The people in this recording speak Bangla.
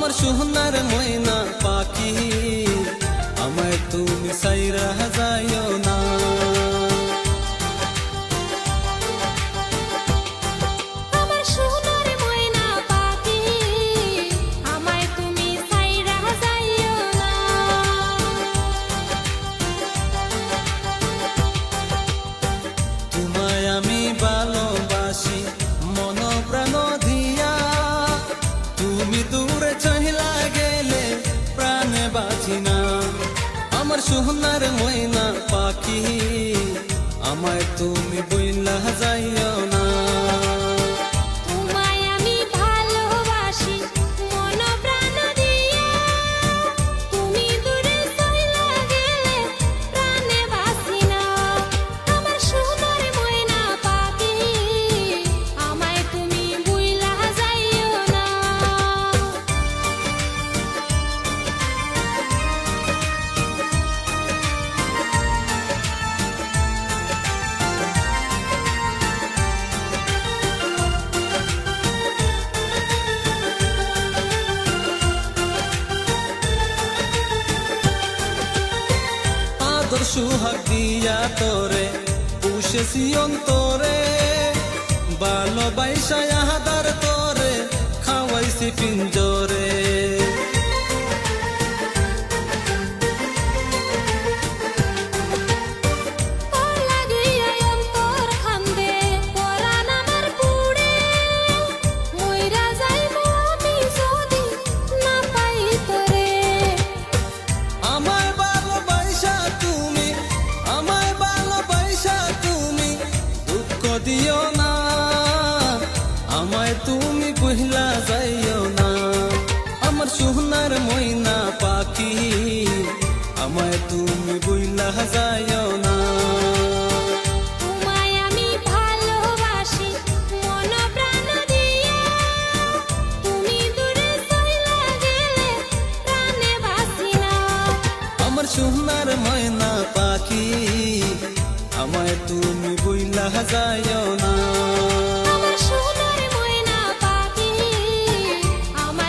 আমার সোনার ময়না পাখি আমায় তুমি সাইরা যাইও না। আমার সোনার ময়না পাখি আমায় তুমি সাইরা যাইও না। তোমায় আমি ভালোবাসি মন প্রাণ দিয়া, তুমি দূরে চহিলা গেলে প্রাণে বাঁচি না। আমার সোনার ময়না পাখি আমায় তুমি বইলা যাইও না। তোমায় আমি ভালোবাসি মন প্রাণ দিয়া, তুমি দূরে চইলা গেলে প্রাণে বাঁচি না। আমার সোনার ময়না পাখি আমায় তুমি ভুইলা যাইও না। আদর সুহাগ দিয়া তোরে পুষেছি অন্তরে, ভালোবাসা আহাদার তোরে খাওয়াইছি পিঞ্জরে। তোর লাগিয়া অন্তর খান্দে পরাণ আমার পুড়ে, মইরা যাইবো আমি যদি না পাই তোরে। আমায় ভালোবাসা তুমি, আমায় ভালোবাসা তুমি দুঃখ দিও না, আমায় তুমি কহিলা যাইও না। আমার সোনার ময়না পাখি আমায় তুমি বইলা যাইও না। তোমায় আমি ভালোবাসি মন প্রাণ দিয়া, তুমি দূরে চইলা গেলে প্রাণে বাঁচি না। আমার সোনার ময়না পাখি আমায় তুমি বইলা যাইও না।